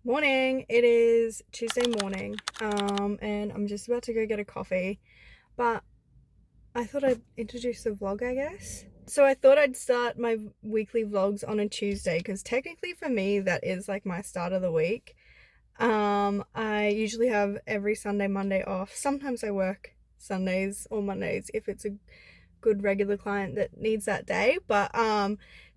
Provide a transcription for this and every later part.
Morning. It is Tuesday morning, and I'm just about to go get a coffee, but I thought I'd introduce the vlog, I guess. So I thought I'd start my weekly vlogs on a Tuesday, because technically for me that is like my start of the week. I usually have every Sunday, Monday off. Sometimes I work Sundays or Mondays if it's a good regular client that needs that day, but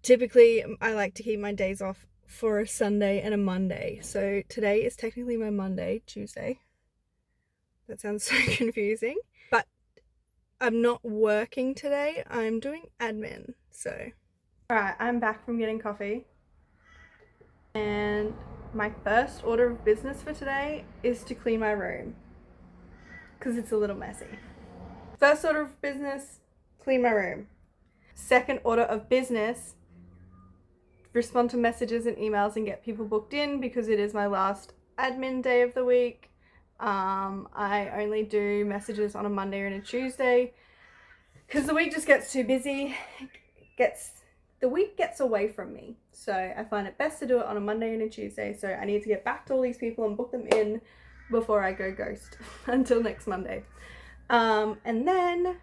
typically I like to keep my days off for a Sunday and a Monday. So today is technically my Monday, Tuesday. That sounds so confusing, but I'm not working today. I'm doing admin. So all right, I'm back from getting coffee, and my first order of business for today is to clean my room because it's a little messy. First order of business, clean my room. Second order of business, respond to messages and emails and get people booked in, because it is my last admin day of the week. I only do messages on a Monday and a Tuesday because the week just gets too busy. The week gets away from me, so I find it best to do it on a Monday and a Tuesday. So I need to get back to all these people and book them in before I go ghost until next Monday. And then what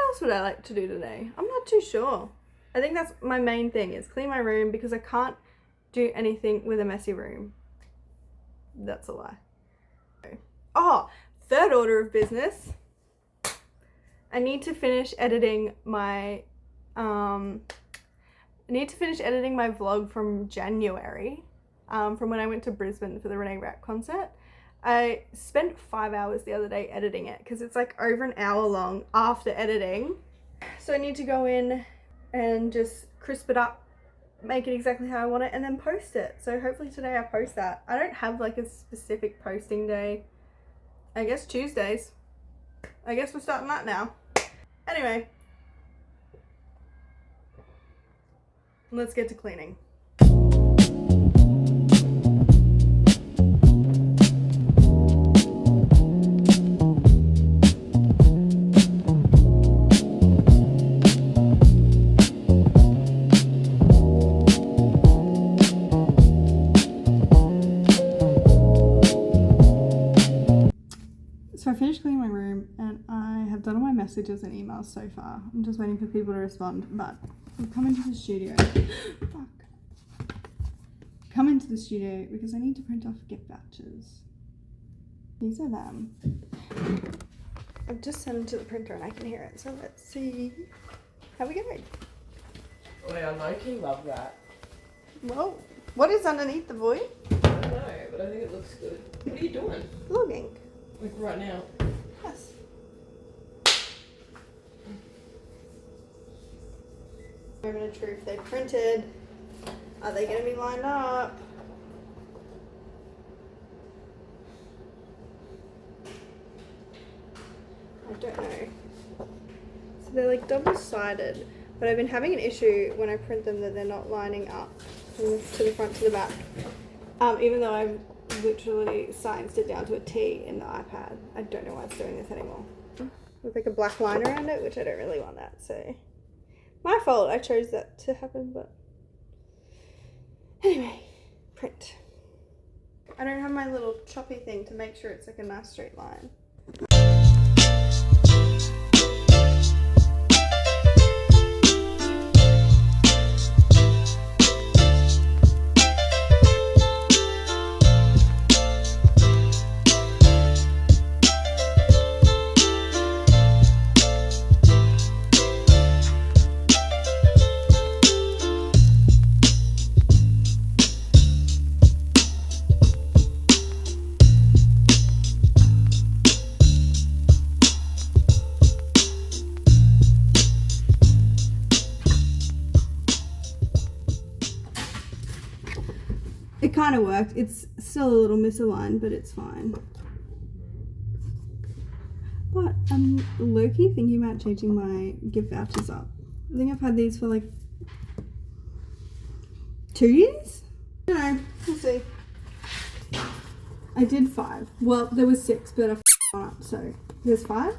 else would I like to do today? I'm not too sure. I think that's my main thing, is clean my room, because I can't do anything with a messy room. That's a lie. Oh, third order of business. I need to finish editing my vlog from January, from when I went to Brisbane for the Renee Rapp concert. I spent 5 hours the other day editing it, because it's like over an hour long after editing. So I need to go in and just crisp it up, make it exactly how I want it, and then post it. So hopefully today I post that. I don't have like a specific posting day. I guess Tuesdays. I guess we're starting that now. Anyway, let's get to cleaning. So I finished cleaning my room, and I have done all my messages and emails so far. I'm just waiting for people to respond, but I've come into the studio. Fuck. Come into the studio because I need to print off gift vouchers. These are them. I've just sent them to the printer and I can hear it, so let's see how we go. Wait, I low-key love that. Whoa. What is underneath the void? I don't know, but I think it looks good. What are you doing? Vlogging. Like right now? Yes. Moment of truth. They printed. Are they going to be lined up? I don't know. So they're like double-sided, but I've been having an issue when I print them that they're not lining up from to the front to the back. Even though I've literally scienced it down to a T in the iPad. I don't know why it's doing this anymore. With like a black line around it, which I don't really want that, so my fault. I chose that to happen, but anyway, print. I don't have my little choppy thing to make sure it's like a nice straight line. It kind of worked. It's still a little misaligned, but it's fine. But I'm low-key thinking about changing my gift vouchers up. I think I've had these for like 2 years? I don't know. We'll see. I did 5. Well, there was 6, but I f***ed up, so there's 5.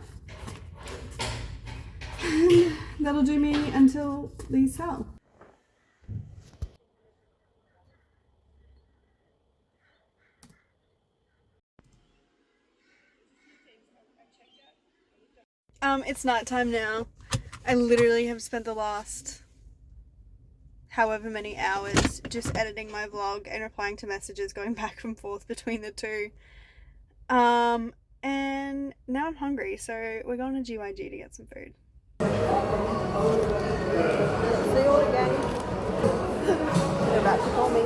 And that'll do me until these sell. It's nighttime now. I literally have spent the last however many hours just editing my vlog and replying to messages, going back and forth between the two. And now I'm hungry, so we're going to GYG to get some food. See you all again. They're about to call me.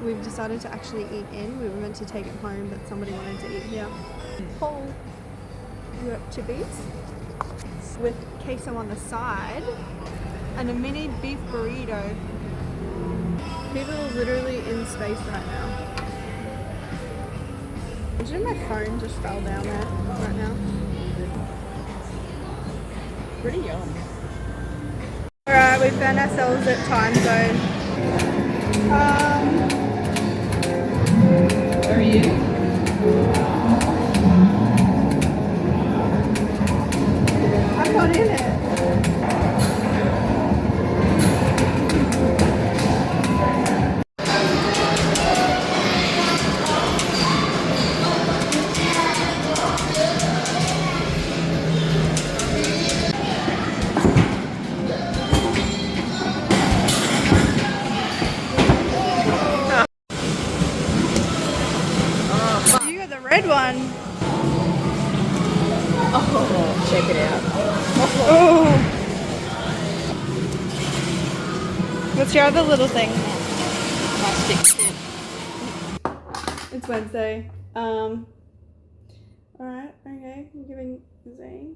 We've decided to actually eat in. We were meant to take it home, but somebody wanted to eat here. Paul, you got chippies with queso on the side and a mini beef burrito. People are literally in space right now. Imagine my phone just fell down there right now. Pretty yum. Alright, we found ourselves at time zone. Where are you? I'm not in it. You got the red one. Oh, check it out. Oh. What's your other little thing? Plastic shit. It's Wednesday. Alright, okay. I'm giving Zane.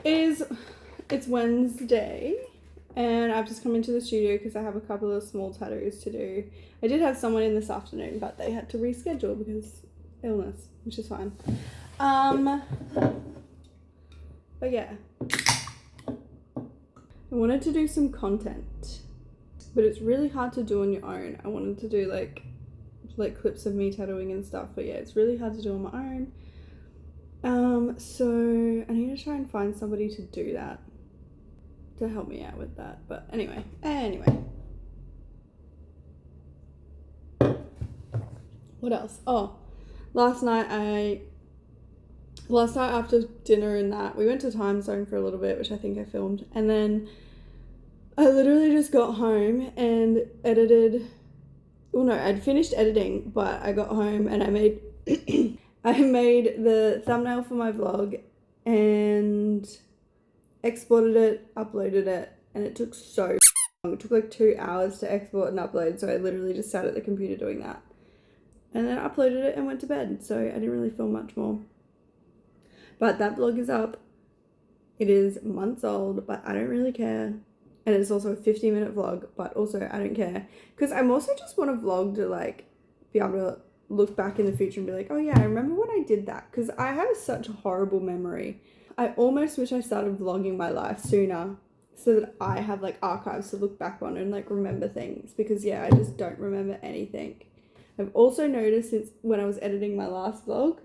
It's Wednesday, and I've just come into the studio because I have a couple of small tattoos to do. I did have someone in this afternoon, but they had to reschedule because illness, which is fine. But yeah. I wanted to do some content, but it's really hard to do on your own. I wanted to do like clips of me tattooing and stuff, but yeah, it's really hard to do on my own. So I need to try and find somebody to do that, to help me out with that. But anyway. What else? Oh, last night after dinner and that, we went to Time Zone for a little bit, which I think I filmed, and then I literally just got home and edited. Well, no, I'd finished editing, but I got home and I made the thumbnail for my vlog and exported it, uploaded it, and it took so long. It took like 2 hours to export and upload, so I literally just sat at the computer doing that. And then I uploaded it and went to bed, so I didn't really film much more. But that vlog is up. It is months old, but I don't really care. And it's also a 50-minute vlog, but also I don't care. Because I'm also just want a vlog to like be able to look back in the future and be like, oh yeah, I remember when I did that. Because I have such a horrible memory. I almost wish I started vlogging my life sooner so that I have like archives to look back on and like remember things. Because yeah, I just don't remember anything. I've also noticed since when I was editing my last vlog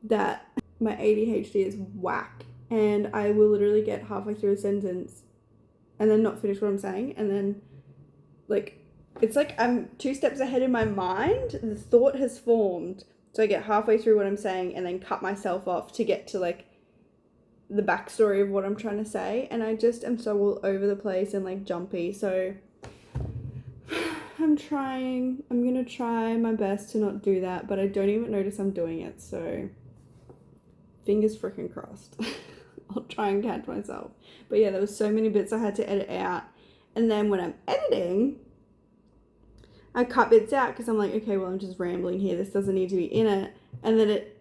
that my ADHD is whack. And I will literally get halfway through a sentence and then not finish what I'm saying, and then like it's like I'm 2 steps ahead in my mind. The thought has formed, so I get halfway through what I'm saying and then cut myself off to get to like the backstory of what I'm trying to say, and I just am so all over the place and like jumpy. So I'm gonna try my best to not do that, but I don't even notice I'm doing it, so fingers freaking crossed. I'll try and catch myself. But yeah, there was so many bits I had to edit out. And then when I'm editing, I cut bits out because I'm like, okay, well, I'm just rambling here. This doesn't need to be in it. And then it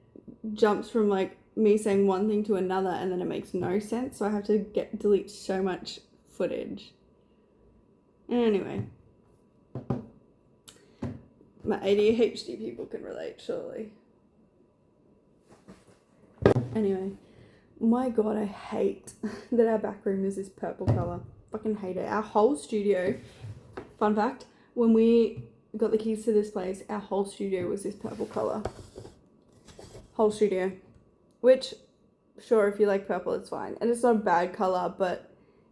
jumps from like me saying one thing to another, and then it makes no sense. So I have to delete so much footage. Anyway. My ADHD people can relate, surely. Anyway. My god, I hate that our back room is this purple colour. Fucking hate it. Our whole studio, fun fact, when we got the keys to this place, our whole studio was this purple colour. Whole studio. Which, sure, if you like purple, it's fine. And it's not a bad colour, but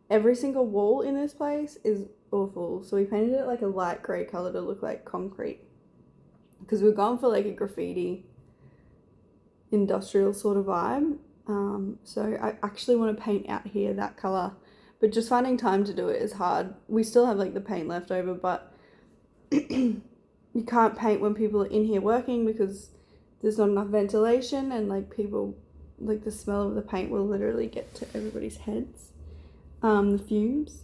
every single wall in this place is awful. So we painted it like a light grey colour to look like concrete. because we're going for like a graffiti industrial sort of vibe. So I actually want to paint out here that colour, but just finding time to do it is hard. We still have like the paint left over, but you can't paint when people are in here working because there's not enough ventilation, and like people, like the smell of the paint will literally get to everybody's heads, the fumes.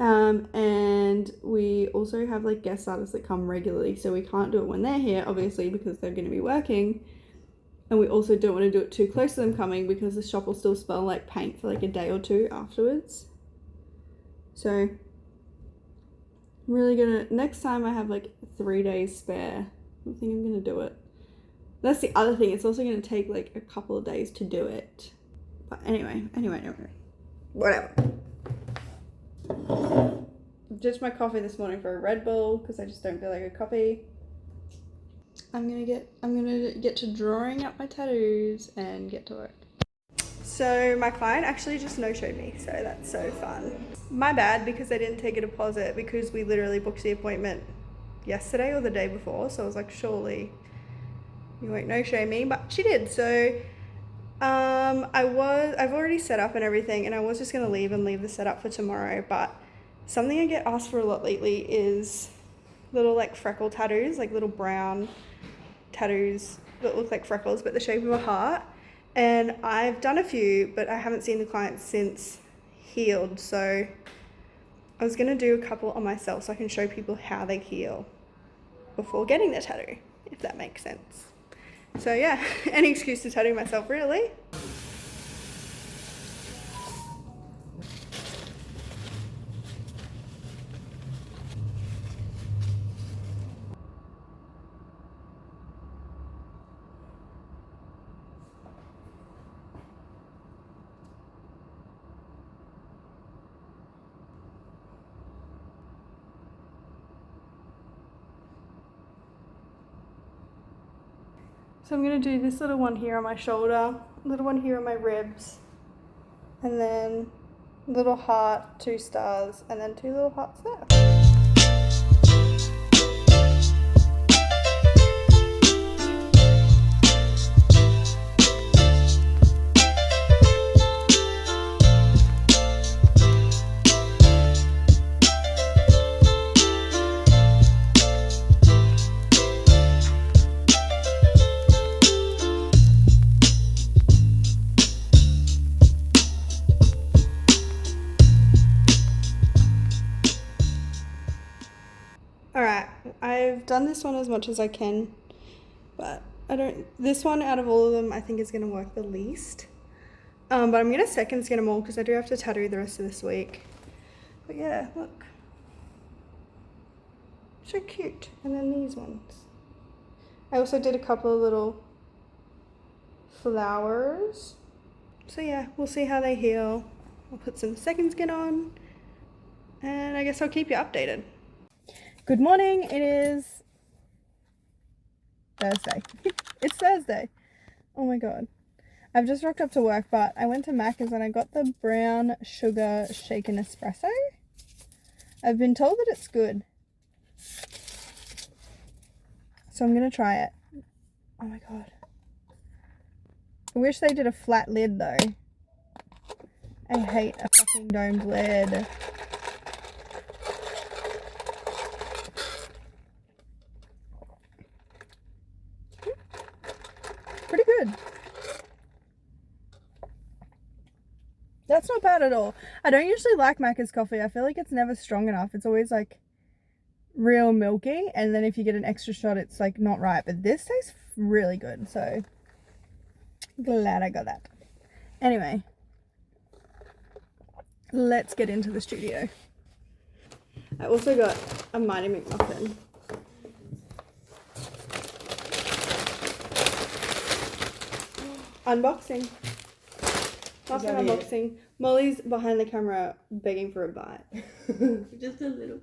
And we also have like guest artists that come regularly, so we can't do it when they're here, obviously, because they're going to be working. And we also don't want to do it too close to them coming because the shop will still smell like paint for like a day or two afterwards. So I'm really gonna, next time I have like 3 days spare, I think I'm gonna do it. That's the other thing, it's also gonna take like a couple of days to do it. But anyway, whatever. Ditched my coffee this morning for a Red Bull because I just don't feel like a coffee. I'm gonna get to drawing up my tattoos and get to work. So my client actually just no-showed me, so that's so fun. My bad, because I didn't take a deposit because we literally booked the appointment yesterday or the day before, so I was like, surely you won't no-show me, but she did. So I've already set up and everything, and I was just gonna leave the setup for tomorrow, but something I get asked for a lot lately is little like freckle tattoos, like little brown tattoos that look like freckles but the shape of a heart. And I've done a few, but I haven't seen the client since healed, so I was gonna do a couple on myself so I can show people how they heal before getting the tattoo, if that makes sense. So yeah, any excuse to tattoo myself, really. So I'm going to do this little one here on my shoulder, little one here on my ribs, and then little heart, 2 stars, and then 2 little hearts there. Alright, I've done this one as much as I can, but this one out of all of them I think is going to work the least. But I'm going to second skin them all because I do have to tattoo the rest of this week. But yeah, look. So cute. And then these ones. I also did a couple of little flowers. So yeah, we'll see how they heal. I'll put some second skin on, and I guess I'll keep you updated. Good morning, it is Thursday. It's Thursday. Oh my god. I've just rocked up to work, but I went to Macca's and I got the brown sugar shaken espresso. I've been told that it's good, so I'm gonna try it. Oh my god. I wish they did a flat lid though. I hate a fucking domed lid. Pretty good. That's not bad at all. I don't usually like Macca's coffee. I feel like it's never strong enough. It's always like real milky, and then if you get an extra shot it's like not right, but this tastes really good, so glad I got that. Anyway, let's get into the studio. I also got a Mighty McMuffin. Unboxing. Last one unboxing. Molly's behind the camera begging for a bite. Just a little.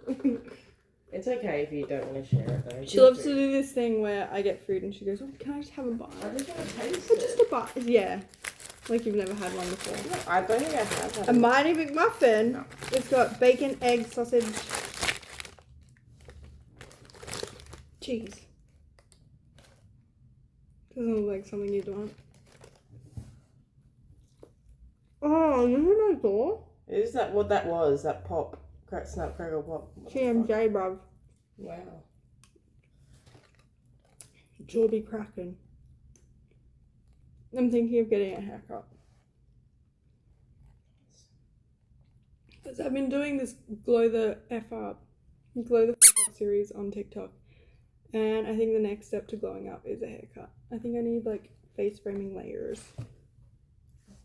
It's okay if you don't want to share it though. She loves to do this thing where I get food and she goes, oh, can I just have a bite? I just want to taste Just a bite. Yeah. Like you've never had one before. No, I don't think I have had A Mighty McMuffin. No. It's got bacon, egg, sausage, cheese. Doesn't look like something you'd want. Oh, this is my door. Is that what that was? That pop? Crack, snap, crackle, pop? TMJ, bruv. Wow. Jaw be cracking. I'm thinking of getting a haircut. Because I've been doing this glow the F up series on TikTok. And I think the next step to glowing up is a haircut. I think I need like face framing layers.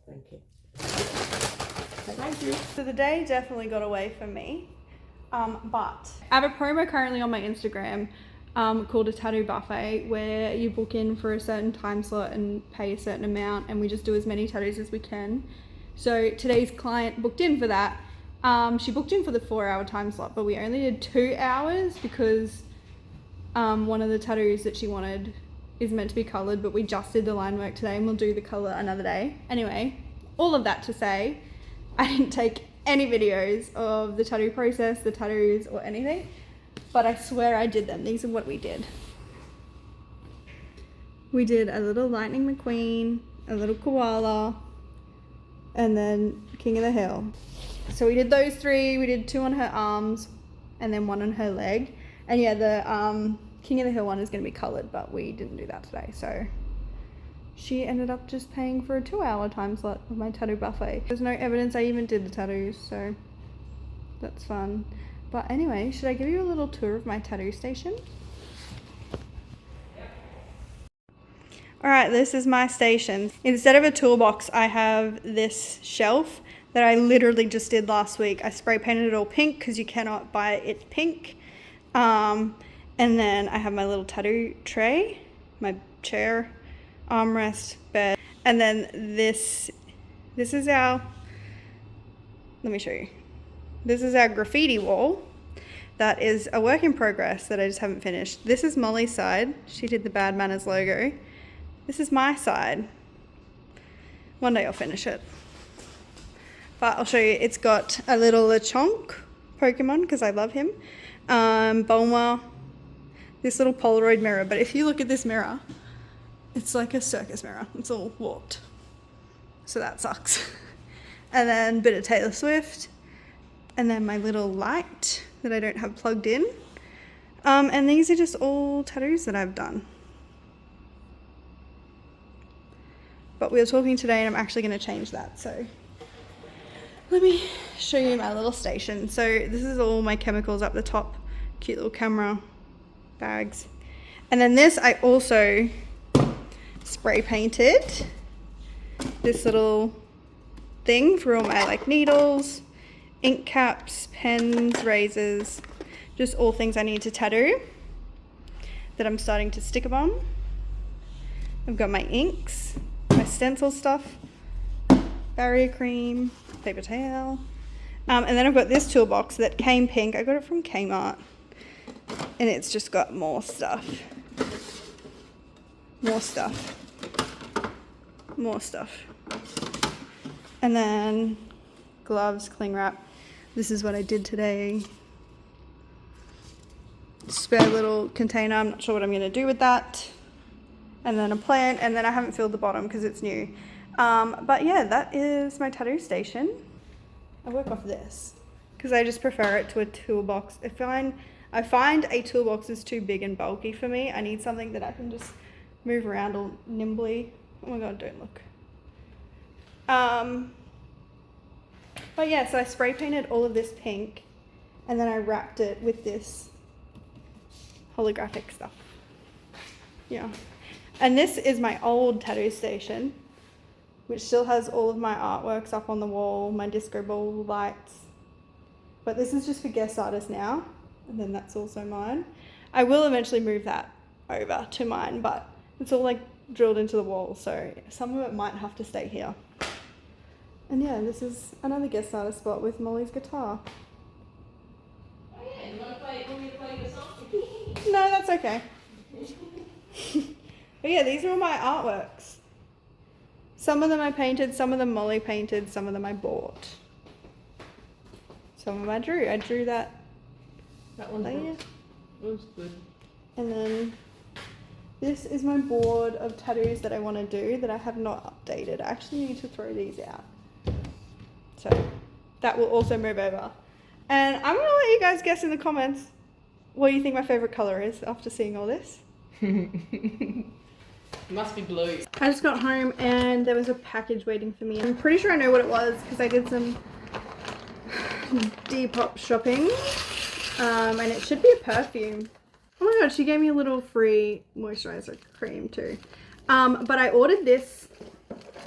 Thank you. Thank you. So the day definitely got away from me. But I have a promo currently on my Instagram called a tattoo buffet, where you book in for a certain time slot and pay a certain amount, and we just do as many tattoos as we can. So today's client booked in for that. She booked in for the 4-hour time slot, but we only did 2 hours because one of the tattoos that she wanted is meant to be coloured, but we just did the line work today and we'll do the colour another day. Anyway, all of that to say, I didn't take any videos of the tattoo process, the tattoos or anything, but I swear I did them. These are what we did. We did a little Lightning McQueen, a little koala, and then King of the Hill. So we did those 3. We did 2 on her arms and then 1 on her leg. And yeah, the King of the Hill one is going to be coloured, but we didn't do that today. So she ended up just paying for a 2-hour time slot of my tattoo buffet. There's no evidence I even did the tattoos, so that's fun. But anyway, should I give you a little tour of my tattoo station? Alright, this is my station. Instead of a toolbox, I have this shelf that I literally just did last week. I spray painted it all pink because you cannot buy it pink. And then I have my little tattoo tray, my chair, armrest, bed, and then this is our, let me show you. This is our graffiti wall. That is a work in progress that I just haven't finished. This is Molly's side. She did the Bad Manners logo. This is my side. One day I'll finish it. But I'll show you, it's got a little Lechonk Pokemon because I love him. Bulma, this little Polaroid mirror. But if you look at this mirror, it's like a circus mirror. It's all warped. So that sucks. And then a bit of Taylor Swift. And then my little light that I don't have plugged in. And these are just all tattoos that I've done. But we were talking today and I'm actually going to change that. So let me show you my little station. So this is all my chemicals up the top. Cute little camera bags. And then this I also spray painted. This little thing for all my like needles, ink caps, pens, razors, just all things I need to tattoo that I'm starting to stick them on. I've got my inks, my stencil stuff, barrier cream, paper towel, and then I've got this toolbox that came pink. I got it from Kmart, and it's just got more stuff, and then gloves, cling wrap. This is what I did today. Spare little container. I'm not sure what I'm going to do with that. And then a plant, and then I haven't filled the bottom because it's new. But yeah, that is my tattoo station. I work off this because I just prefer it to a toolbox. I find a toolbox is too big and bulky for me. I need something that I can just move around all nimbly. Oh my god, don't look. But yeah, so I spray painted all of this pink and then I wrapped it with this holographic stuff. Yeah. And this is my old tattoo station, which still has all of my artworks up on the wall, my disco ball lights. But this is just for guest artists now, and then that's also mine. I will eventually move that over to mine, but it's all like drilled into the wall, so some of it might have to stay here. And yeah, this is another guest artist spot with Molly's guitar. Oh yeah, you want me to play your song? No, that's okay. But yeah, these are all my artworks. Some of them I painted, some of them Molly painted, some of them I bought. Some of them I drew. I drew that That one's later. It was good. And then This is my board of tattoos that I want to do that I have not updated. I actually need to throw these out. So that will also move over. And I'm going to let you guys guess in the comments what you think my favourite colour is after seeing all this. Must be blue. I just got home and there was a package waiting for me. I'm pretty sure I know what it was because I did some Depop shopping. And it should be a perfume. Oh my god, she gave me a little free moisturizer cream too. But I ordered this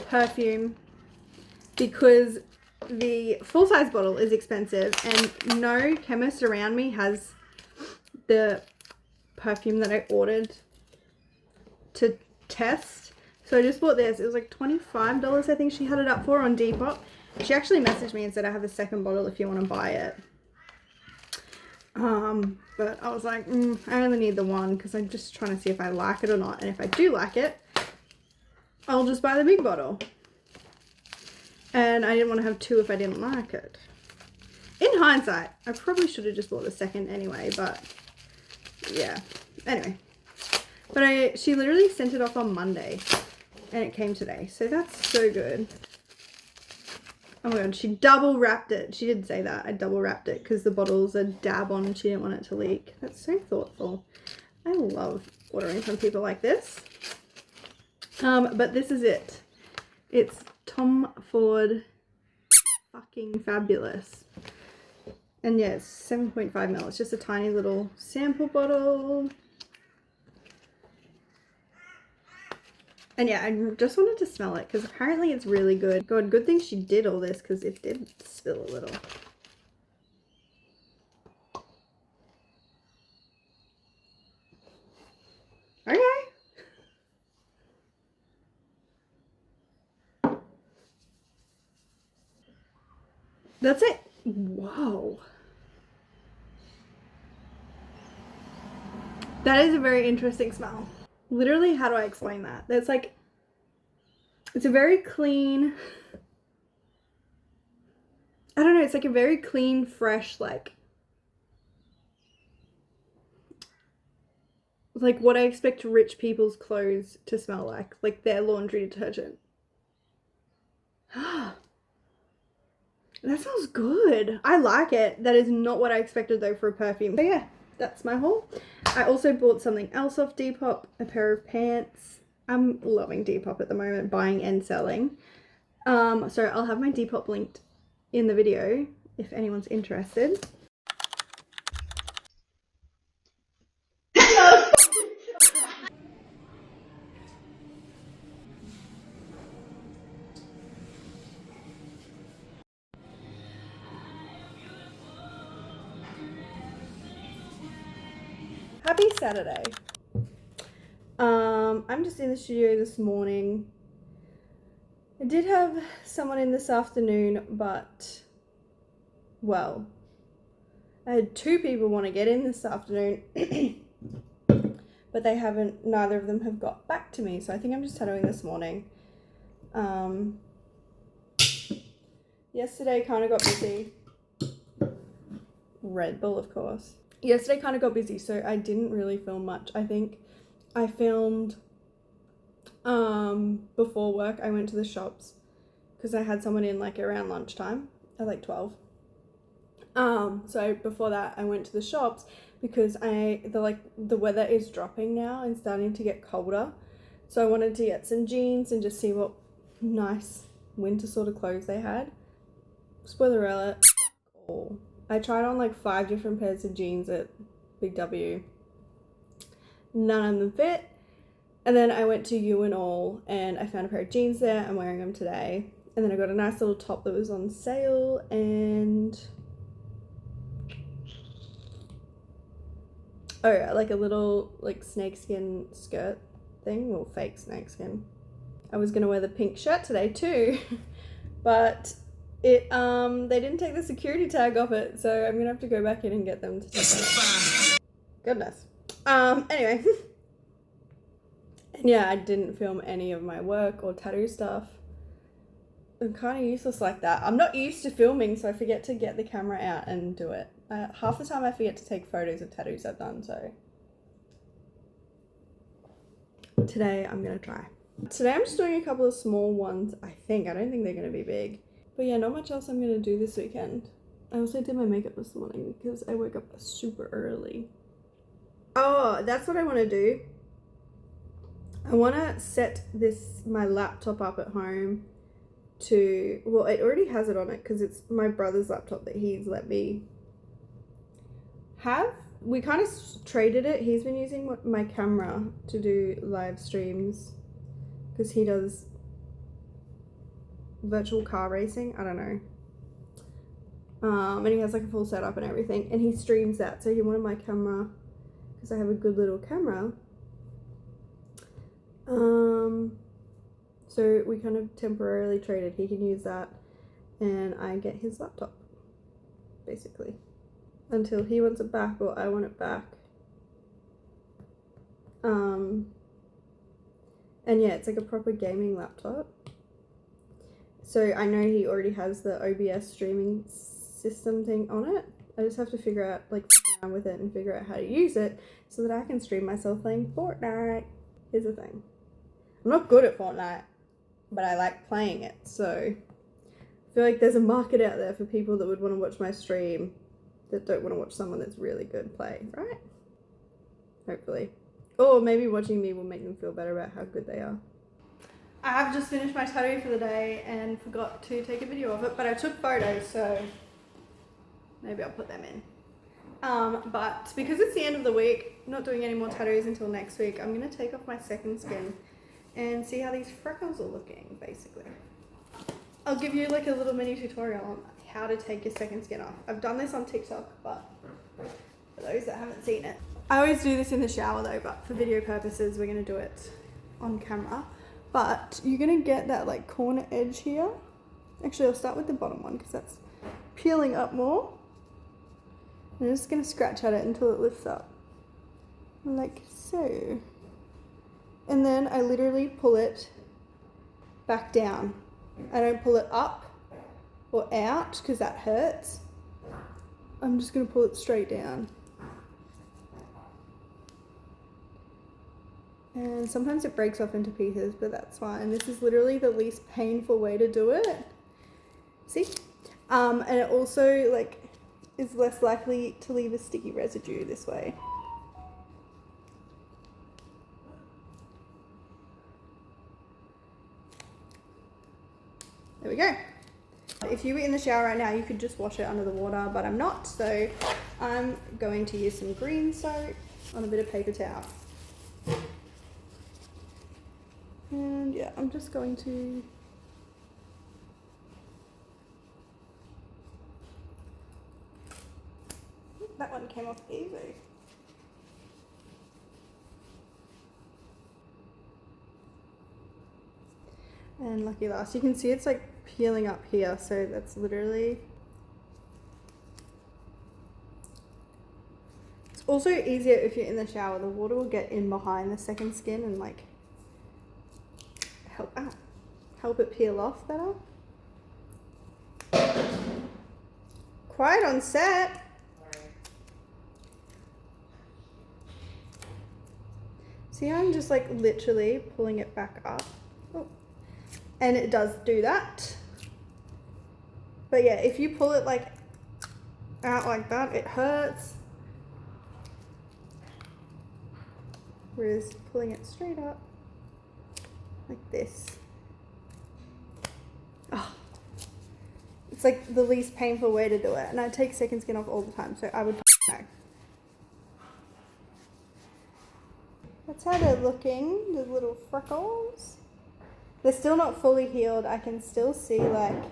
perfume because the full-size bottle is expensive and no chemist around me has the perfume that I ordered to test. So I just bought this. It was like $25 I think she had it up for on Depop. She actually messaged me and said I have a second bottle if you want to buy it. But I was like, I only need the one because I'm just trying to see if I like it or not. And if I do like it, I'll just buy the big bottle. And I didn't want to have two if I didn't like it. In hindsight, I probably should have just bought the second anyway, but yeah. Anyway. But she literally sent it off on Monday and it came today. So that's so good. Oh my god, she double wrapped it. She did say that. I double wrapped it because the bottle's a dab on and she didn't want it to leak. That's so thoughtful. I love ordering from people like this. But this is it. It's Tom Ford fucking fabulous. And yeah, it's 7.5 ml. It's just a tiny little sample bottle. And yeah, I just wanted to smell it because apparently it's really good. God, good thing she did all this because it did spill a little. Okay. That's it. Whoa. That is a very interesting smell. Literally, how do I explain that? That's like, it's a very clean, I don't know, it's like a very clean, fresh, like what I expect rich people's clothes to smell like their laundry detergent. That smells good. I like it. That is not what I expected though for a perfume. But yeah, that's my haul. I also bought something else off Depop, a pair of pants. I'm loving Depop at the moment, buying and selling. So I'll have my Depop linked in the video if anyone's interested. Happy Saturday. I'm just in the studio this morning. I did have someone in this afternoon, but, well, I had two people want to get in this afternoon, but they haven't, neither of them have got back to me, so I think I'm just tattooing this morning. Yesterday kind of got busy. Red Bull, of course. Yesterday kind of got busy, so I didn't really film much. I think I filmed before work. I went to the shops because I had someone in like around lunchtime at like 12. So before that I went to the shops because the weather is dropping now and starting to get colder. So I wanted to get some jeans and just see what nice winter sort of clothes they had. Spoiler alert, all. I tried on like 5 different pairs of jeans at Big W. None of them fit. And then I went to You and All and I found a pair of jeans there. I'm wearing them today. And then I got a nice little top that was on sale and like a little like snakeskin skirt thing, well, fake snakeskin. I was gonna wear the pink shirt today too, but it they didn't take the security tag off it, so I'm gonna have to go back in and get them to take it. Goodness. Anyway. And yeah, I didn't film any of my work or tattoo stuff. I'm kind of useless like that. I'm not used to filming, so I forget to get the camera out and do it. Half the time I forget to take photos of tattoos I've done, so. today I'm gonna try. Today I'm just doing a couple of small ones, I think. I don't think they're gonna be big. But yeah, not much else I'm gonna do this weekend. I also did my makeup this morning because I woke up super early. Oh, that's what I want to do. I want to set my laptop up at home to, well, it already has it on it because it's my brother's laptop that he's let me have. We kind of traded it. He's been using my camera to do live streams because he does virtual car racing. I don't know. And he has like a full setup and everything, and he streams that. So he wanted my camera because I have a good little camera. So we kind of temporarily traded. He can use that and I get his laptop, basically, until he wants it back or I want it back. And yeah, it's like a proper gaming laptop. So I know he already has the OBS streaming system thing on it. I just have to figure out, like, around with it and figure out how to use it so that I can stream myself playing Fortnite. Here's the thing. I'm not good at Fortnite, but I like playing it, so I feel like there's a market out there for people that would want to watch my stream that don't want to watch someone that's really good play, right? Hopefully. Or maybe watching me will make them feel better about how good they are. I have just finished my tattoo for the day and forgot to take a video of it, but I took photos, so maybe I'll put them in. But because it's the end of the week, not doing any more tattoos until next week, I'm going to take off my second skin and see how these freckles are looking, basically. I'll give you like a little mini tutorial on how to take your second skin off. I've done this on TikTok, but for those that haven't seen it. I always do this in the shower though, but for video purposes, we're going to do it on camera. But you're going to get that like corner edge here. Actually, I'll start with the bottom one because that's peeling up more. I'm just going to scratch at it until it lifts up. Like so. And then I literally pull it back down. I don't pull it up or out because that hurts. I'm just going to pull it straight down. And sometimes it breaks off into pieces, but that's fine. This is literally the least painful way to do it. See? And it also like is less likely to leave a sticky residue this way. There we go. If you were in the shower right now, you could just wash it under the water, but I'm not, so I'm going to use some green soap on a bit of paper towel. And yeah, I'm just going to that one came off easy. And lucky last, you can see it's like peeling up here, so that's literally. It's also easier if you're in the shower. The water will get in behind the second skin and like help it peel off better. Quiet on set. See how I'm just like literally pulling it back up? Oh. And it does do that. But yeah, if you pull it like out like that, it hurts. Whereas pulling it straight up like this. Oh, it's like the least painful way to do it. And I take second skin off all the time, so I would know. That's how they're looking, the little freckles. They're still not fully healed. I can still see like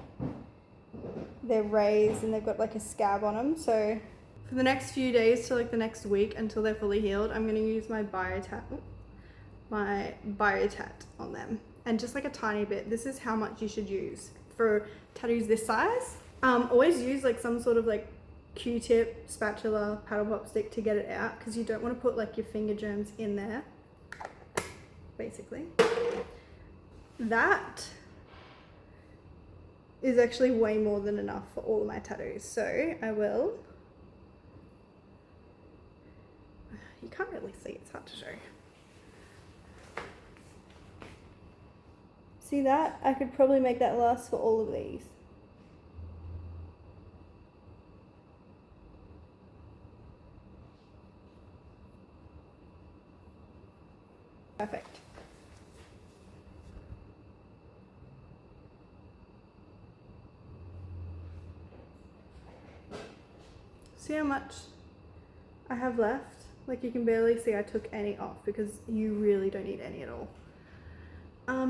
they're raised and they've got like a scab on them. So for the next few days to like the next week until they're fully healed, I'm going to use my Biotat on them. And just like a tiny bit. This is how much you should use for tattoos this size. Always use like some sort of like Q-tip, spatula, paddle pop stick to get it out, because you don't want to put like your finger germs in there, basically. That is actually way more than enough for all of my tattoos. So I will, you can't really see, it's hard to show. See that? I could probably make that last for all of these. Perfect. See how much I have left? Like, you can barely see I took any off because you really don't need any at all.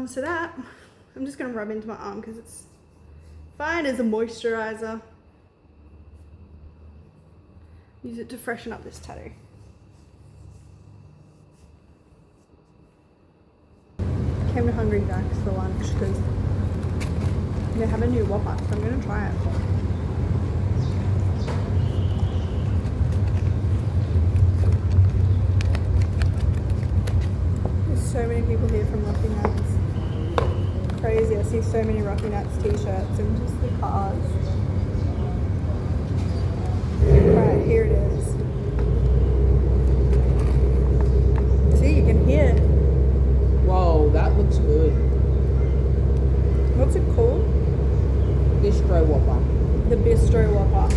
So that, I'm just gonna rub into my arm because it's fine as a moisturizer. Use it to freshen up this tattoo. I came to Hungry Jack's for lunch because they have a new Whopper, so I'm gonna try it. So many people here from Rocky Nuts. Crazy, I see so many Rocky Nuts t-shirts and just the cars. Right, here it is. See, you can hear. Whoa, that looks good. What's it called? Bistro Whopper. The Bistro Whopper.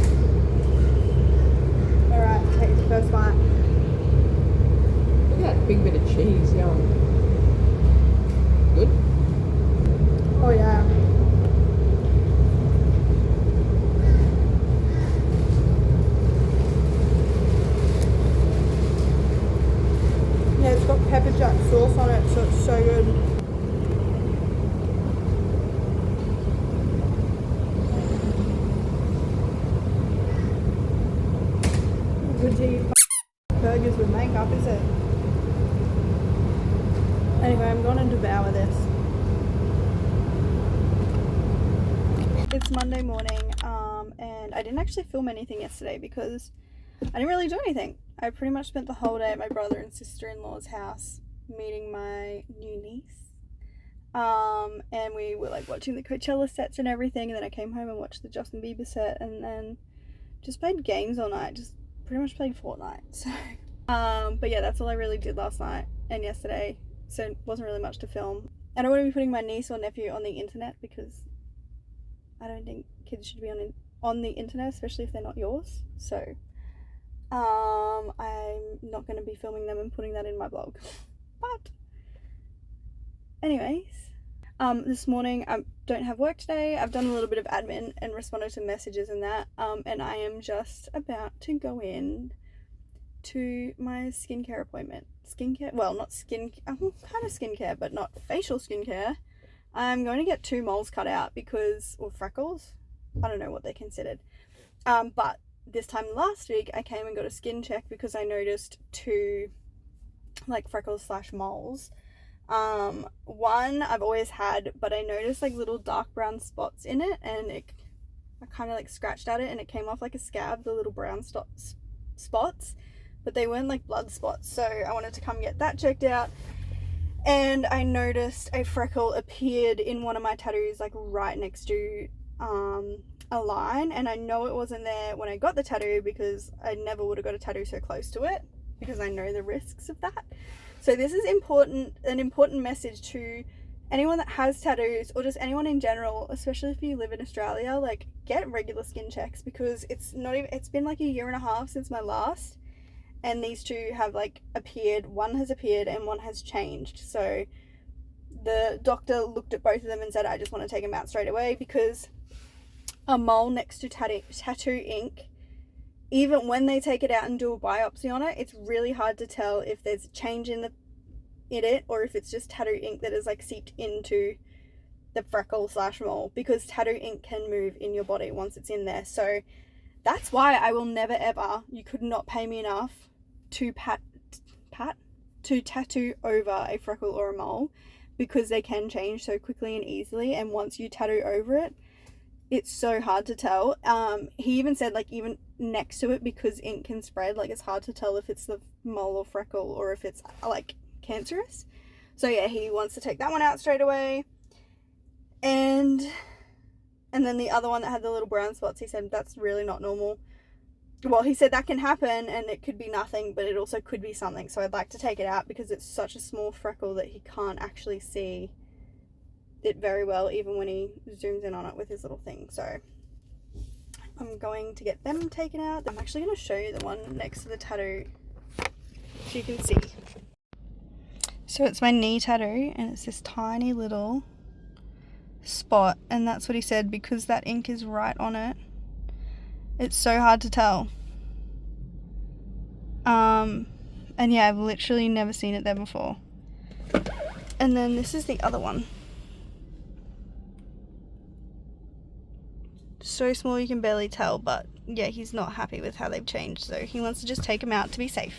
Alright, take the first bite. Look at that big bit of cheese, yum. Good? Oh yeah. Yeah, it's got pepper jack sauce on it, so it's so good. Good to eat burgers with makeup, is it? Anyway, I'm going to devour this. It's Monday morning, and I didn't actually film anything yesterday because I didn't really do anything. I pretty much spent the whole day at my brother and sister-in-law's house meeting my new niece. And we were like watching the Coachella sets and everything, and then I came home and watched the Justin Bieber set, and then just played games all night. Just pretty much played Fortnite. So, but yeah, that's all I really did last night and yesterday. So it wasn't really much to film. I don't want to be putting my niece or nephew on the internet because I don't think kids should be on the internet, especially if they're not yours. So I'm not going to be filming them and putting that in my blog. But anyways, this morning I don't have work today. I've done a little bit of admin and responded to messages and that, and I am just about to go in to my skincare appointment. Skincare, well, not skin, kind of skincare, but not facial skincare. I'm going to get 2 moles cut out because, or freckles, I don't know what they're considered. But this time last week I came and got a skin check because I noticed 2 like freckles / moles. One I've always had, but I noticed like little dark brown spots in it, and I kind of like scratched at it and it came off like a scab, the little brown spots, but they weren't like blood spots. So I wanted to come get that checked out, and I noticed a freckle appeared in one of my tattoos, like right next to a line, and I know it wasn't there when I got the tattoo because I never would have got a tattoo so close to it because I know the risks of that. So this is an important message to anyone that has tattoos, or just anyone in general, especially if you live in Australia. Like, get regular skin checks because it's been like 1.5 years since my last, and these 2 have like appeared. One has appeared and one has changed. So the doctor looked at both of them and said, I just want to take them out straight away, because a mole next to tattoo ink, even when they take it out and do a biopsy on it, it's really hard to tell if there's a change in it or if it's just tattoo ink that is like seeped into the freckle / mole, because tattoo ink can move in your body once it's in there. So that's why I will never ever, you could not pay me enough to to tattoo over a freckle or a mole, because they can change so quickly and easily, and once you tattoo over it, it's so hard to tell. He even said, like, even next to it, because ink can spread, like, it's hard to tell if it's the mole or freckle or if it's like cancerous. So yeah, he wants to take that one out straight away. And then the other one that had the little brown spots, he said that's really not normal. Well, he said that can happen and it could be nothing, but it also could be something. So I'd like to take it out because it's such a small freckle that he can't actually see it very well, even when he zooms in on it with his little thing. So I'm going to get them taken out. I'm actually going to show you the one next to the tattoo so you can see. So it's my knee tattoo, and it's this tiny little spot, and that's what he said, because that ink is right on it, it's so hard to tell. And yeah, I've literally never seen it there before. And then this is the other one. So small you can barely tell, but yeah, he's not happy with how they've changed, so he wants to just take them out to be safe.